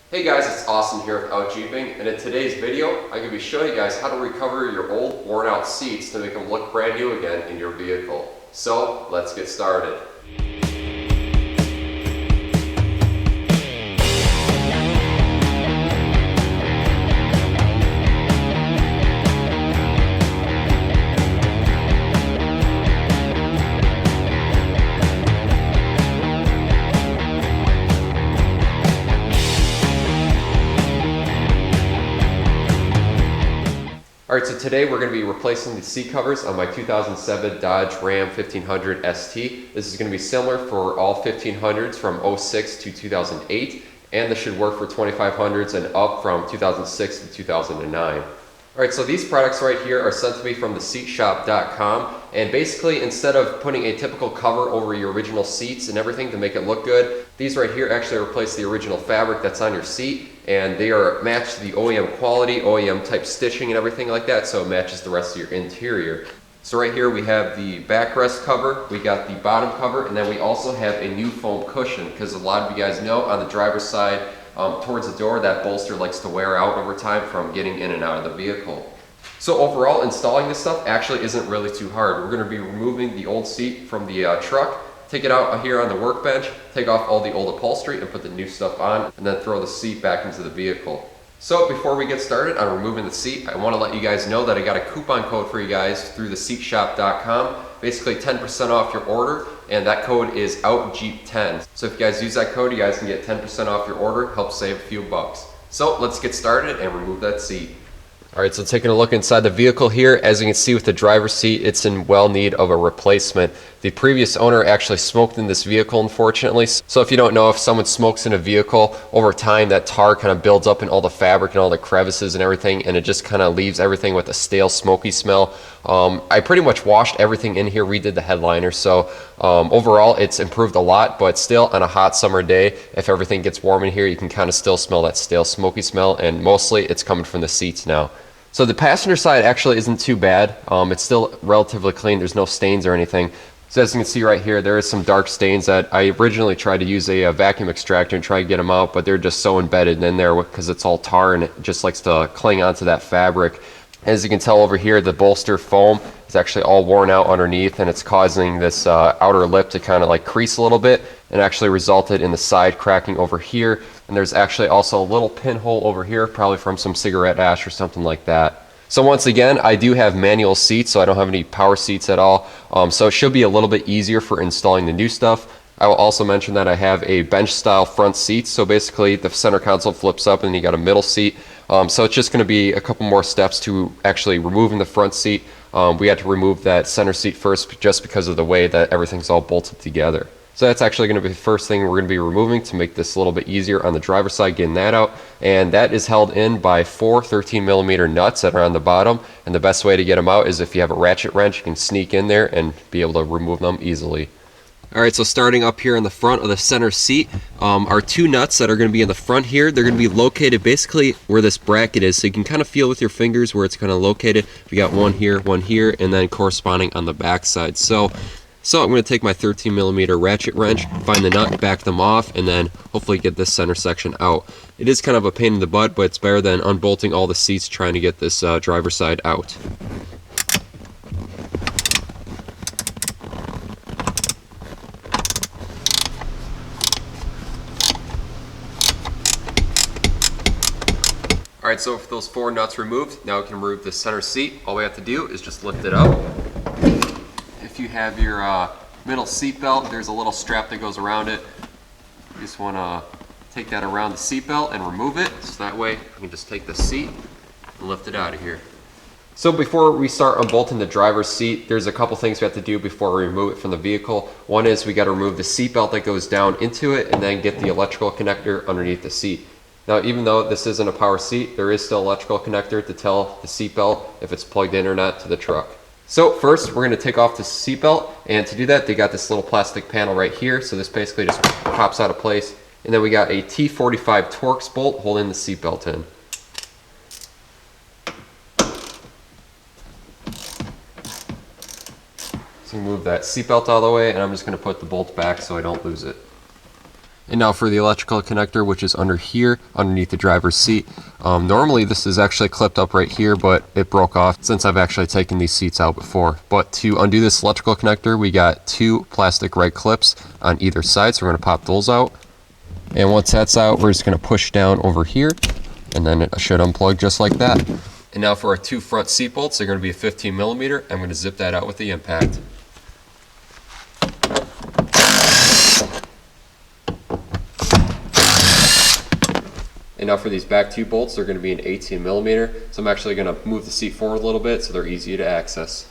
Hey guys, it's Austin here with Out Jeeping, and in today's video, I'm going to be showing you guys how to recover your old worn out seats to make them look brand new again in your vehicle. So, let's get started. Alright, so today we're going to be replacing the seat covers on my 2007 Dodge Ram 1500 ST. This is going to be similar for all 1500s from 06 to 2008, and this should work for 2500s and up from 2006 to 2009. Alright, so these products right here are sent to me from theseatshop.com, and basically instead of putting a typical cover over your original seats and everything to make it look good, these right here actually replace the original fabric that's on your seat, and they are matched to the OEM quality, OEM type stitching and everything like that, so it matches the rest of your interior. So right here we have the backrest cover, we got the bottom cover, and then we also have a new foam cushion, because a lot of you guys know on the driver's side towards the door, that bolster likes to wear out over time from getting in and out of the vehicle. So overall, installing this stuff actually isn't really too hard. We're going to be removing the old seat from the truck, take it out here on the workbench, take off all the old upholstery and put the new stuff on, and then throw the seat back into the vehicle. So before we get started on removing the seat, I want to let you guys know that I got a coupon code for you guys through theseatshop.com. Basically 10% off your order, and that code is OUTJEEP10. So if you guys use that code, you guys can get 10% off your order, help save a few bucks. So let's get started and remove that seat. Alright, so taking a look inside the vehicle here, as you can see with the driver's seat, it's in well need of a replacement. The previous owner actually smoked in this vehicle, unfortunately. So if you don't know, if someone smokes in a vehicle, over time that tar kind of builds up in all the fabric and all the crevices and everything, and it just kind of leaves everything with a stale, smoky smell. I pretty much washed everything in here, redid the headliner, so overall it's improved a lot, but still on a hot summer day, if everything gets warm in here, you can kind of still smell that stale, smoky smell, and mostly it's coming from the seats now. So the passenger side actually isn't too bad. It's still relatively clean. There's no stains or anything. So as you can see right here, there is some dark stains that I originally tried to use a vacuum extractor and try to get them out, but they're just so embedded in there because it's all tar and it just likes to cling onto that fabric. As you can tell over here, the bolster foam is actually all worn out underneath, and it's causing this outer lip to kind of like crease a little bit, and actually resulted in the side cracking over here. And there's actually also a little pinhole over here, probably from some cigarette ash or something like that. So once again, I do have manual seats, so I don't have any power seats at all. So it should be a little bit easier for installing the new stuff. I will also mention that I have a bench style front seat, so basically the center console flips up and you got a middle seat. So it's just going to be a couple more steps to actually removing the front seat. We had to remove that center seat first just because of the way that everything's all bolted together. So that's actually going to be the first thing we're going to be removing to make this a little bit easier on the driver's side, getting that out. And that is held in by 4 13mm nuts that are on the bottom. And the best way to get them out is if you have a ratchet wrench, you can sneak in there and be able to remove them easily. Alright, so starting up here in the front of the center seat are two nuts that are going to be in the front here. They're going to be located basically where this bracket is, so you can kind of feel with your fingers where it's kind of located. We got one here, and then corresponding on the back side. So I'm going to take my 13mm ratchet wrench, find the nut, back them off, and then hopefully get this center section out. It is kind of a pain in the butt, but it's better than unbolting all the seats trying to get this driver's side out. Alright, so with those 4 nuts removed, now we can remove the center seat. All we have to do is just lift it up. If you have your middle seat belt, there's a little strap that goes around it. You just want to take that around the seat belt and remove it, so that way you can just take the seat and lift it out of here. So before we start unbolting the driver's seat, there's a couple things we have to do before we remove it from the vehicle. One is we got to remove the seat belt that goes down into it, and then get the electrical connector underneath the seat. Now, even though this isn't a power seat, there is still an electrical connector to tell the seat belt if it's plugged in or not to the truck. So first, we're going to take off the seat belt, and to do that, they got this little plastic panel right here. So this basically just pops out of place, and then we got a T45 Torx bolt holding the seat belt in. So move that seat belt out of the way, and I'm just going to put the bolt back so I don't lose it. And now for the electrical connector, which is under here, underneath the driver's seat. Normally this is actually clipped up right here, but it broke off since I've actually taken these seats out before. But to undo this electrical connector, we got 2 plastic red clips on either side, so we're going to pop those out. And once that's out, we're just going to push down over here, and then it should unplug just like that. And now for our 2 front seat bolts, they're going to be a 15mm. I'm going to zip that out with the impact. And now for these back 2 bolts, they're going to be an 18mm. So I'm actually going to move the seat forward a little bit so they're easy to access.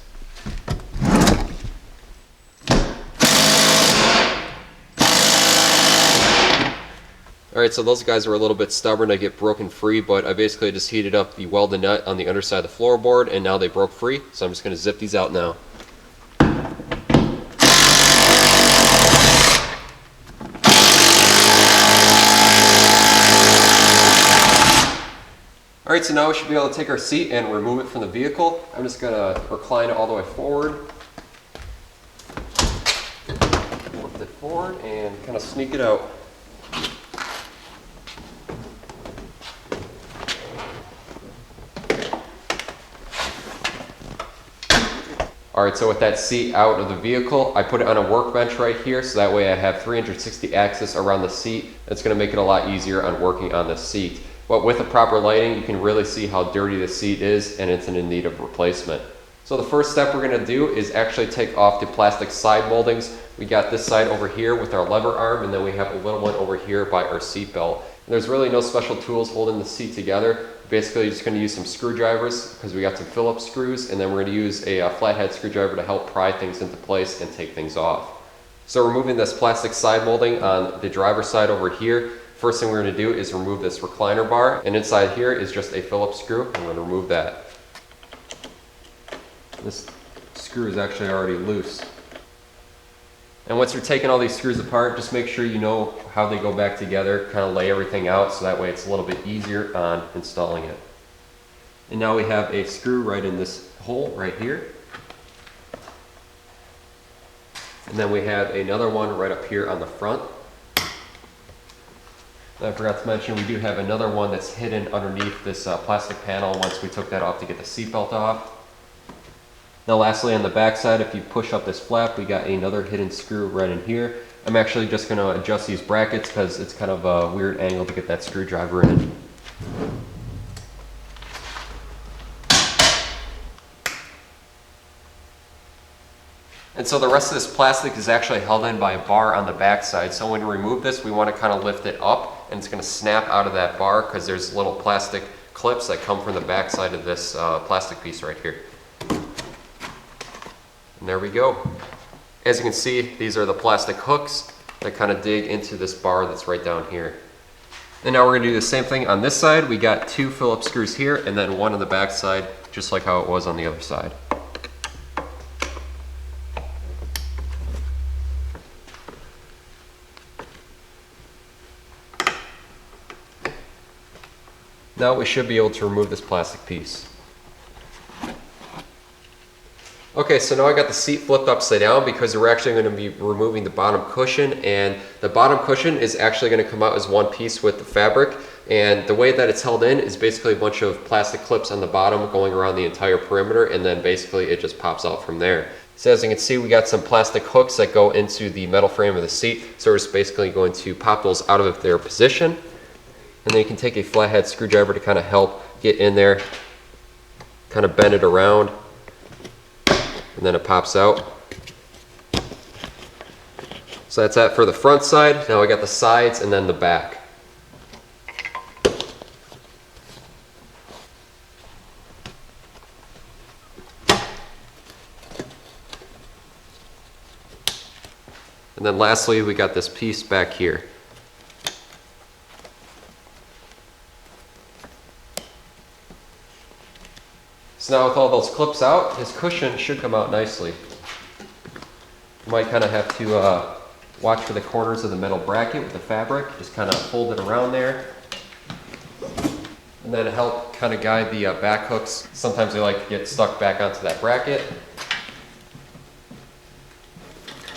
Alright, so those guys were a little bit stubborn to get broken free, but I basically just heated up the welded nut on the underside of the floorboard, and now they broke free. So I'm just going to zip these out now. Alright, so now we should be able to take our seat and remove it from the vehicle. I'm just going to recline it all the way forward. Lift it forward and kind of sneak it out. Alright, so with that seat out of the vehicle, I put it on a workbench right here, so that way I have 360 axis around the seat. It's going to make it a lot easier on working on the seat. But with the proper lighting, you can really see how dirty the seat is, and it's in need of replacement. So the first step we're going to do is actually take off the plastic side moldings. We got this side over here with our lever arm, and then we have a little one over here by our seat belt. And there's really no special tools holding the seat together. Basically, just going to use some screwdrivers because we got some Phillips screws, and then we're going to use a flathead screwdriver to help pry things into place and take things off. So removing this plastic side molding on the driver's side over here, first thing we're going to do is remove this recliner bar, and inside here is just a Phillips screw. I'm going to remove that. This screw is actually already loose. And once you're taking all these screws apart, just make sure you know how they go back together, kind of lay everything out so that way it's a little bit easier on installing it. And now we have a screw right in this hole right here. And then we have another one right up here on the front. And I forgot to mention, we do have another one that's hidden underneath this plastic panel once we took that off to get the seatbelt off. Now lastly, on the back side, if you push up this flap, we got another hidden screw right in here. I'm actually just going to adjust these brackets because it's kind of a weird angle to get that screwdriver in. And so the rest of this plastic is actually held in by a bar on the back side. So when you remove this, we want to kind of lift it up, and it's going to snap out of that bar because there's little plastic clips that come from the back side of this plastic piece right here. And there we go. As you can see, these are the plastic hooks that kind of dig into this bar that's right down here. And now we're going to do the same thing on this side. We got 2 Phillips screws here and then one on the back side, just like how it was on the other side. Now we should be able to remove this plastic piece. Okay, so now I got the seat flipped upside down because we're actually going to be removing the bottom cushion, and the bottom cushion is actually going to come out as one piece with the fabric, and the way that it's held in is basically a bunch of plastic clips on the bottom going around the entire perimeter, and then basically it just pops out from there. So as you can see, we got some plastic hooks that go into the metal frame of the seat, so we're just basically going to pop those out of their position, and then you can take a flathead screwdriver to kind of help get in there, kind of bend it around, and then it pops out. So that's that for the front side. Now I got the sides and then the back. And then lastly, we got this piece back here. So now with all those clips out, his cushion should come out nicely. You might kind of have to watch for the corners of the metal bracket with the fabric. Just kind of fold it around there. And then help kind of guide the back hooks. Sometimes they like to get stuck back onto that bracket.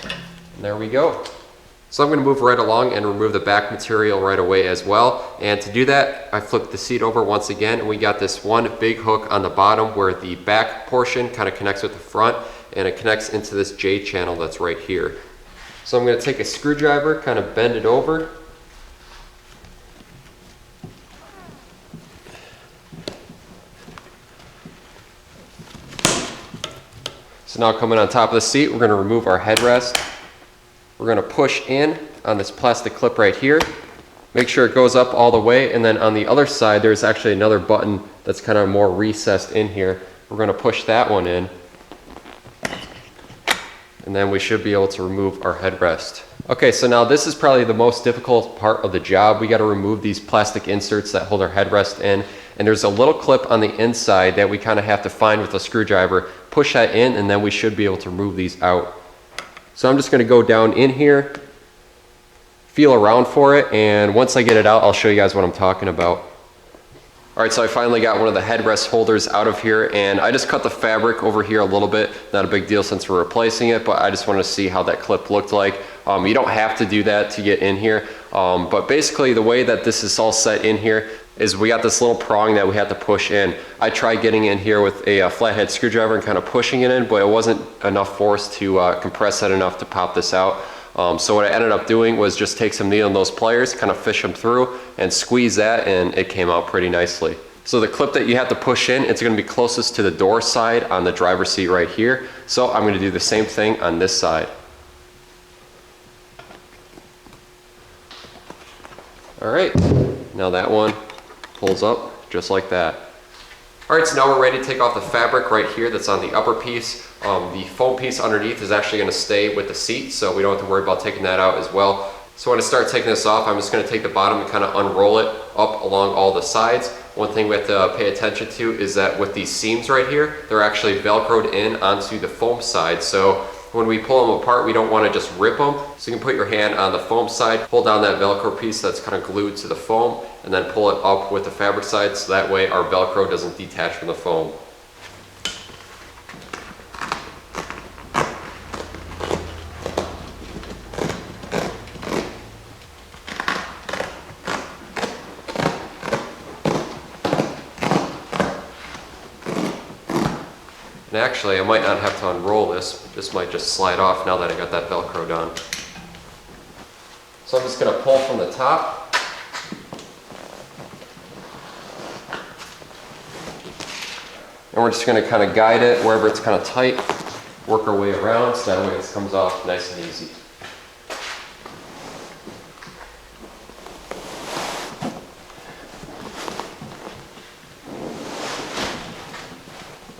And there we go. So I'm going to move right along and remove the back material right away as well. And to do that, I flipped the seat over once again, and we got this one big hook on the bottom where the back portion kind of connects with the front, and it connects into this J channel that's right here. So I'm going to take a screwdriver, kind of bend it over. So now coming on top of the seat, we're going to remove our headrest. We're going to push in on this plastic clip right here. Make sure it goes up all the way, and then on the other side there's actually another button that's kind of more recessed in here. We're going to push that one in, and then we should be able to remove our headrest. Okay, so now this is probably the most difficult part of the job. We got to remove these plastic inserts that hold our headrest in, and there's a little clip on the inside that we kind of have to find with a screwdriver. Push that in, and then we should be able to remove these out. So I'm just going to go down in here, feel around for it, and once I get it out, I'll show you guys what I'm talking about. Alright, so I finally got one of the headrest holders out of here, and I just cut the fabric over here a little bit. Not a big deal since we're replacing it, but I just wanted to see how that clip looked like. You don't have to do that to get in here, but basically the way that this is all set in here is we got this little prong that we have to push in. I tried getting in here with a flathead screwdriver and kind of pushing it in, but it wasn't enough force to compress that enough to pop this out. So what I ended up doing was just take some needle nose pliers, kind of fish them through and squeeze that, and it came out pretty nicely. So the clip that you have to push in, it's going to be closest to the door side on the driver's seat right here. So I'm going to do the same thing on this side. Alright, now that one pulls up just like that. Alright, so now we're ready to take off the fabric right here that's on the upper piece. The foam piece underneath is actually going to stay with the seat, so we don't have to worry about taking that out as well. So when I start taking this off, I'm just going to take the bottom and kind of unroll it up along all the sides. One thing we have to pay attention to is that with these seams right here, they're actually velcroed in onto the foam side. So when we pull them apart, we don't want to just rip them. So you can put your hand on the foam side, pull down that Velcro piece that's kind of glued to the foam, and then pull it up with the fabric side, so that way our Velcro doesn't detach from the foam. And actually, I might not have to unroll this. This might just slide off now that I got that Velcro done. So I'm just going to pull from the top. And we're just going to kind of guide it wherever it's kind of tight, work our way around so that way it comes off nice and easy.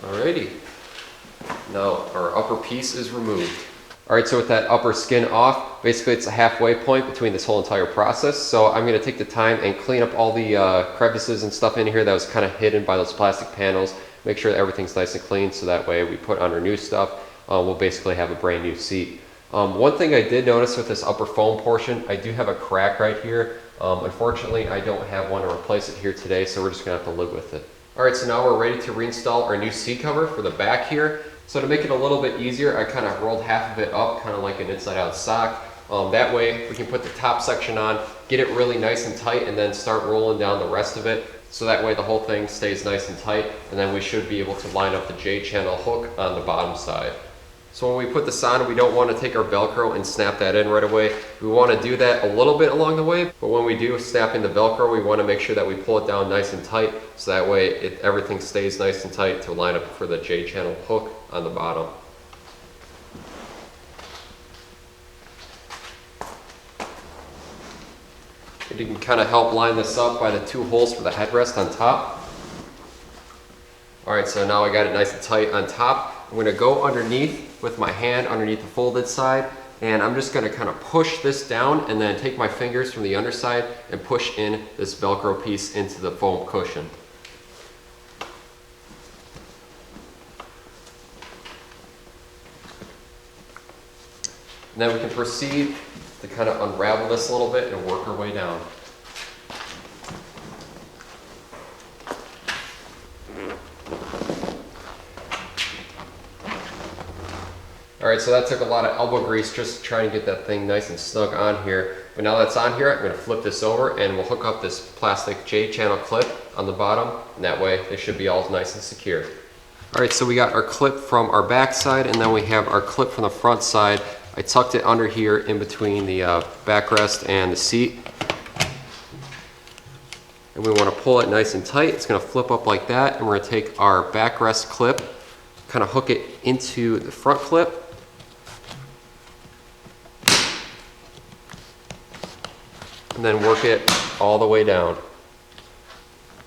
Alrighty. Now our upper piece is removed. Alright, so with that upper skin off, basically it's a halfway point between this whole entire process. So I'm going to take the time and clean up all the crevices and stuff in here that was kind of hidden by those plastic panels. Make sure that everything's nice and clean, so that way we put on our new stuff, we'll basically have a brand new seat. One thing I did notice with this upper foam portion, I do have a crack right here. Unfortunately, I don't have one to replace it here today, so we're just going to have to live with it. Alright, so now we're ready to reinstall our new seat cover for the back here. So to make it a little bit easier, I kind of rolled half of it up, kind of like an inside out sock. That way we can put the top section on, get it really nice and tight, and then start rolling down the rest of it. So that way the whole thing stays nice and tight, and then we should be able to line up the J-channel hook on the bottom side. So when we put this on, we don't want to take our Velcro and snap that in right away. We want to do that a little bit along the way, but when we do snap in the Velcro, we want to make sure that we pull it down nice and tight, so that way everything stays nice and tight to line up for the J-channel hook on the bottom. And you can kind of help line this up by the two holes for the headrest on top. Alright, so now I got it nice and tight on top. I'm going to go underneath with my hand underneath the folded side, and I'm just going to kind of push this down and then take my fingers from the underside and push in this Velcro piece into the foam cushion. And then we can proceed to kind of unravel this a little bit and work our way down. Alright, so that took a lot of elbow grease just to try and get that thing nice and snug on here. But now that's on here, I'm going to flip this over and we'll hook up this plastic J-channel clip on the bottom, and that way they should be all nice and secure. Alright, so we got our clip from our back side, and then we have our clip from the front side. I tucked it under here in between the backrest and the seat. And we want to pull it nice and tight. It's going to flip up like that, and we're going to take our backrest clip, kind of hook it into the front clip. And then work it all the way down.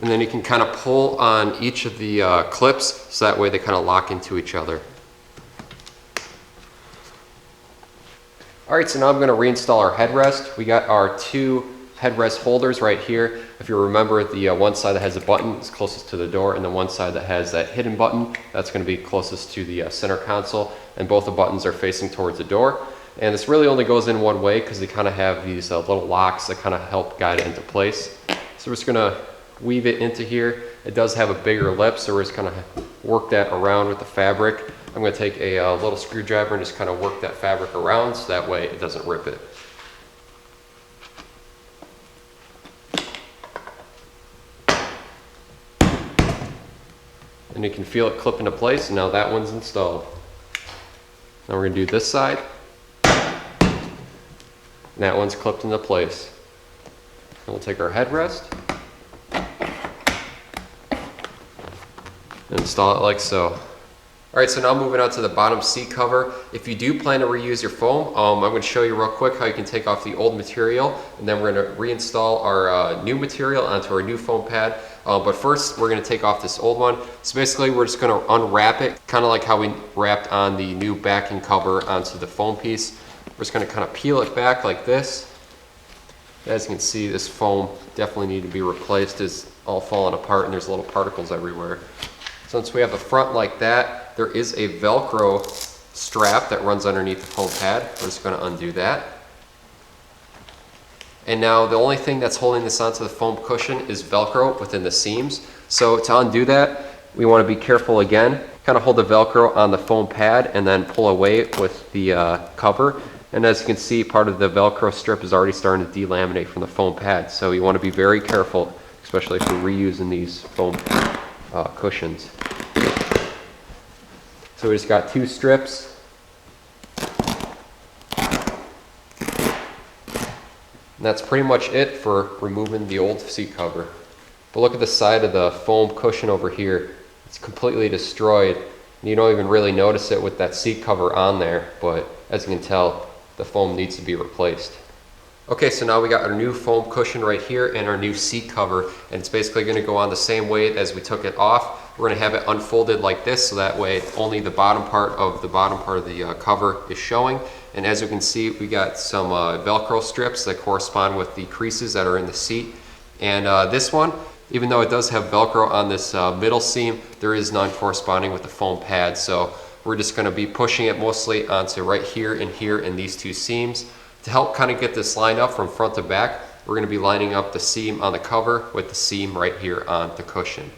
And then you can kind of pull on each of the clips, so that way they kind of lock into each other. Alright, so now I'm going to reinstall our headrest. We got our two headrest holders right here. If you remember, the one side that has a button is closest to the door, and the one side that has that hidden button, that's going to be closest to the center console, and both the buttons are facing towards the door. And this really only goes in one way because they kind of have these little locks that kind of help guide it into place. So we're just going to weave it into here. It does have a bigger lip, so we're just kind of work that around with the fabric. I'm going to take a little screwdriver and just kind of work that fabric around so that way it doesn't rip it. And you can feel it clip into place, and now that one's installed. Now we're going to do this side. And that one's clipped into place. And we'll take our headrest and install it like so. Alright, so now moving on to the bottom seat cover. If you do plan to reuse your foam, I'm going to show you real quick how you can take off the old material, and then we're going to reinstall our new material onto our new foam pad. But first, we're going to take off this old one. So basically, we're just going to unwrap it, kind of like how we wrapped on the new backing cover onto the foam piece. We're just going to kind of peel it back like this. As you can see, this foam definitely needs to be replaced. It's all falling apart and there's little particles everywhere. Since we have the front like that, there is a Velcro strap that runs underneath the foam pad. We're just going to undo that. And now the only thing that's holding this onto the foam cushion is Velcro within the seams. So to undo that, we want to be careful again. Kind of hold the Velcro on the foam pad and then pull away with the cover. And as you can see, part of the Velcro strip is already starting to delaminate from the foam pad. So you want to be very careful, especially if you're reusing these foam cushions. So we just got two strips. And that's pretty much it for removing the old seat cover. But look at the side of the foam cushion over here. It's completely destroyed. You don't even really notice it with that seat cover on there, but as you can tell, the foam needs to be replaced. Okay, so now we got our new foam cushion right here and our new seat cover, and it's basically going to go on the same way as we took it off. We're going to have it unfolded like this, so that way only the bottom part of the cover is showing. And as you can see, we got some Velcro strips that correspond with the creases that are in the seat. And this one, even though it does have Velcro on this middle seam, there is none corresponding with the foam pad. So we're just going to be pushing it mostly onto right here in these two seams. To help kind of get this lined up from front to back, we're going to be lining up the seam on the cover with the seam right here on the cushion.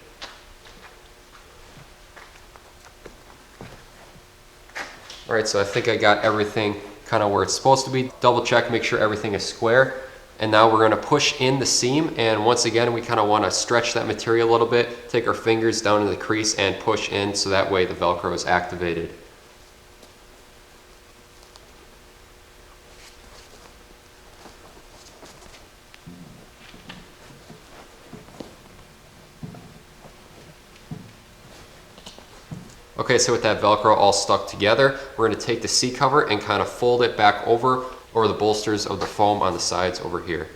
Alright, so I think I got everything kind of where it's supposed to be. Double check, make sure everything is square. And now we're going to push in the seam, and once again we kind of want to stretch that material a little bit, take our fingers down into the crease and push in so that way the Velcro is activated. Okay, so with that Velcro all stuck together, we're going to take the seat cover and kind of fold it back over the bolsters of the foam on the sides over here.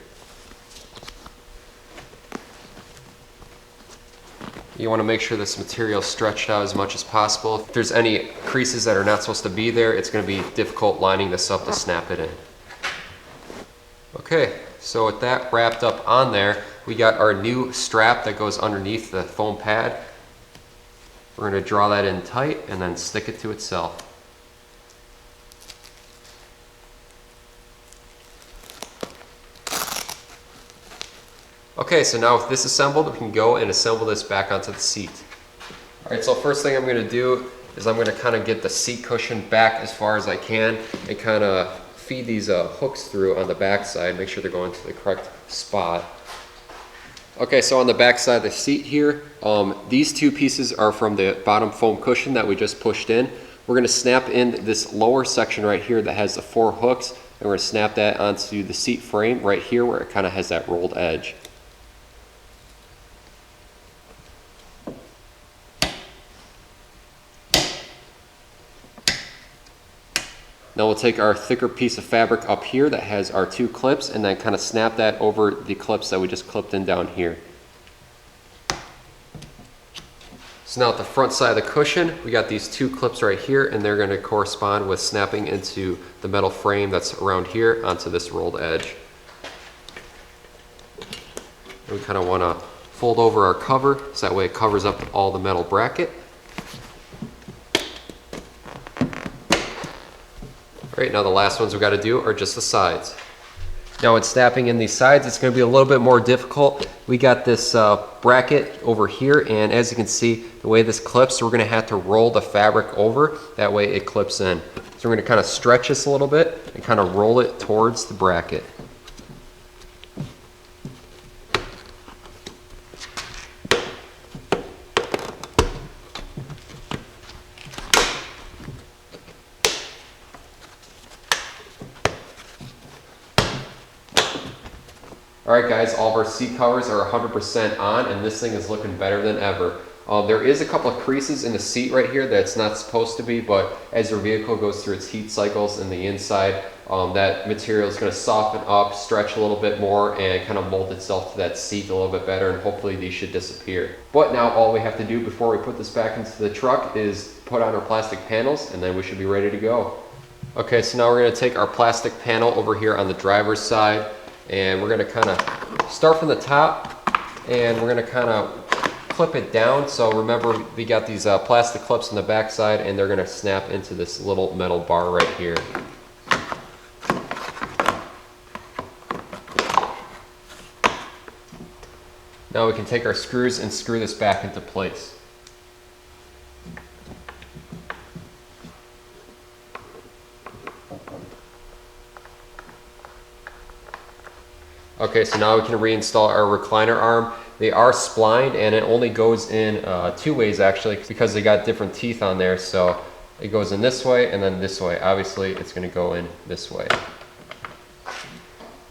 You want to make sure this material is stretched out as much as possible. If there's any creases that are not supposed to be there, it's going to be difficult lining this up to snap it in. Okay, so with that wrapped up on there, we got our new strap that goes underneath the foam pad. We're going to draw that in tight and then stick it to itself. Okay, so now with this assembled, we can go and assemble this back onto the seat. Alright, so first thing I'm going to do is I'm gonna kind of get the seat cushion back as far as I can and kind of feed these hooks through on the back side, make sure they're going to the correct spot. Okay, so on the back side of the seat here, these two pieces are from the bottom foam cushion that we just pushed in. We're gonna snap in this lower section right here that has the 4 hooks, and we're gonna snap that onto the seat frame right here where it kind of has that rolled edge. Now we'll take our thicker piece of fabric up here that has our 2 clips and then kind of snap that over the clips that we just clipped in down here. So now at the front side of the cushion, we got these 2 clips right here, and they're going to correspond with snapping into the metal frame that's around here onto this rolled edge. And we kind of want to fold over our cover so that way it covers up all the metal bracket. Right, now the last ones we got to do are just the sides. Now when snapping in these sides, it's going to be a little bit more difficult. We got this bracket over here, and as you can see, the way this clips, we're going to have to roll the fabric over. That way it clips in. So we're going to kind of stretch this a little bit and kind of roll it towards the bracket. Alright guys, all of our seat covers are 100% on, and this thing is looking better than ever. There is a couple of creases in the seat right here that's not supposed to be, but as your vehicle goes through its heat cycles in the inside, that material is going to soften up, stretch a little bit more, and kind of mold itself to that seat a little bit better, and hopefully these should disappear. But now all we have to do before we put this back into the truck is put on our plastic panels, and then we should be ready to go. Okay, so now we're going to take our plastic panel over here on the driver's side, and we're going to kind of start from the top, and we're going to kind of clip it down. So remember, we got these plastic clips on the back side, and they're going to snap into this little metal bar right here. Now we can take our screws and screw this back into place. Okay, so now we can reinstall our recliner arm. They are splined, and it only goes in 2 ways actually, because they got different teeth on there. So it goes in this way and then this way. Obviously it's going to go in this way.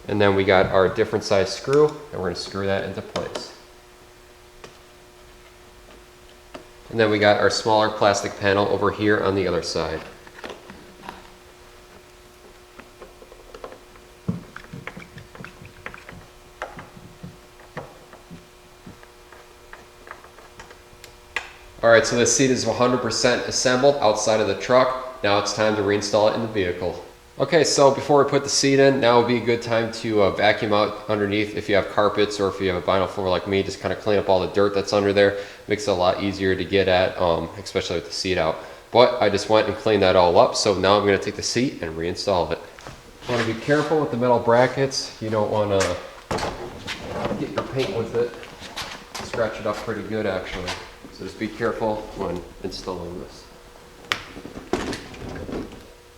And then we got our different size screw, and we're going to screw that into place. And then we got our smaller plastic panel over here on the other side. Alright, so this seat is 100% assembled outside of the truck. Now it's time to reinstall it in the vehicle. Okay, so before we put the seat in, now would be a good time to vacuum out underneath. If you have carpets or if you have a vinyl floor like me, just kind of clean up all the dirt that's under there. Makes it a lot easier to get at, especially with the seat out. But I just went and cleaned that all up, so now I'm going to take the seat and reinstall it. You want to be careful with the metal brackets. You don't want to get your paint with it. Scratch it up pretty good actually. So just be careful when installing this.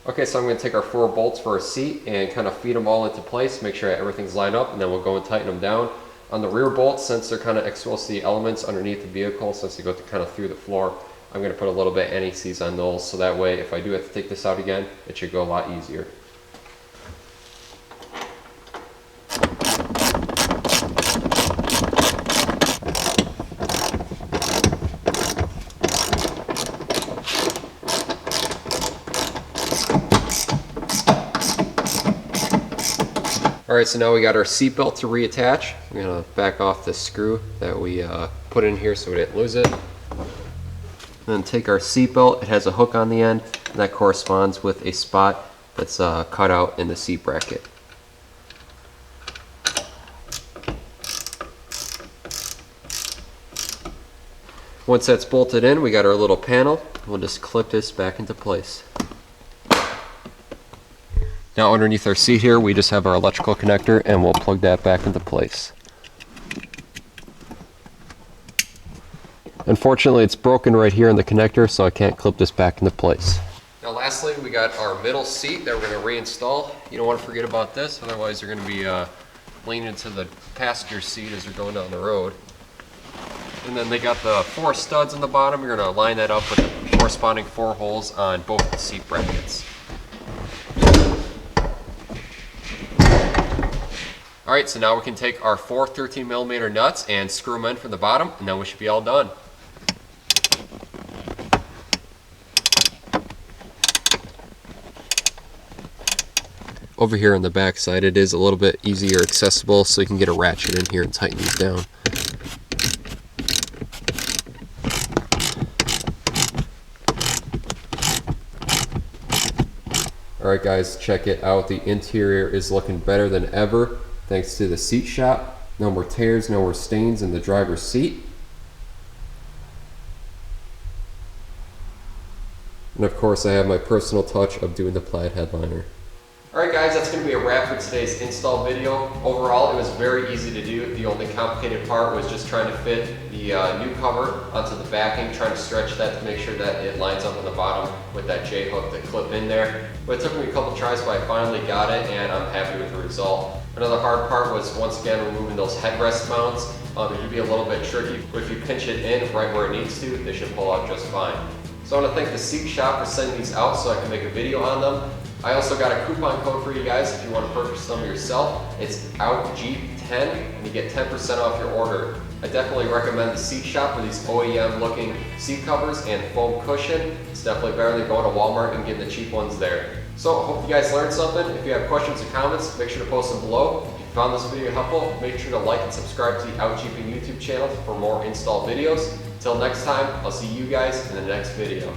Okay, so I'm going to take our 4 bolts for our seat and kind of feed them all into place, make sure everything's lined up, and then we'll go and tighten them down. On the rear bolts, since they're kind of exposed to the elements underneath the vehicle, since they go kind of through the floor, I'm going to put a little bit anti-seize on those, so that way if I do have to take this out again, it should go a lot easier. Alright, so now we got our seat belt to reattach. I'm going to back off the screw that we put in here so we didn't lose it. And then take our seat belt. It has a hook on the end, and that corresponds with a spot that's cut out in the seat bracket. Once that's bolted in, we got our little panel. We'll just clip this back into place. Now underneath our seat here, we just have our electrical connector, and we'll plug that back into place. Unfortunately, it's broken right here in the connector, so I can't clip this back into place. Now lastly, we got our middle seat that we're going to reinstall. You don't want to forget about this, otherwise you're going to be leaning to the passenger seat as you're going down the road. And then they got the 4 studs on the bottom. You're going to line that up with the corresponding 4 holes on both the seat brackets. Alright, so now we can take our 4 13mm nuts and screw them in from the bottom, and then we should be all done. Over here on the back side, it is a little bit easier accessible, so you can get a ratchet in here and tighten these down. Alright guys, check it out. The interior is looking better than ever thanks to the seat shop. No more tears, no more stains in the driver's seat. And of course I have my personal touch of doing the plaid headliner. Alright guys, that's going to be a wrap for today's install video. Overall, it was very easy to do. The only complicated part was just trying to fit the new cover onto the backing, trying to stretch that to make sure that it lines up on the bottom with that J-hook that clip in there. But it took me a couple tries, but I finally got it and I'm happy with the result. Another hard part was once again removing those headrest mounts. It can be a little bit tricky, but if you pinch it in right where it needs to, they should pull out just fine. So I want to thank the seat shop for sending these out so I can make a video on them. I also got a coupon code for you guys if you want to purchase them yourself. It's OUTJEEP10 and you get 10% off your order. I definitely recommend the seat shop for these OEM looking seat covers and foam cushion. It's definitely better than going to Walmart and getting the cheap ones there. So I hope you guys learned something. If you have questions or comments, make sure to post them below. If you found this video helpful, make sure to like and subscribe to the OutJeeping YouTube channel for more install videos. Until next time, I'll see you guys in the next video.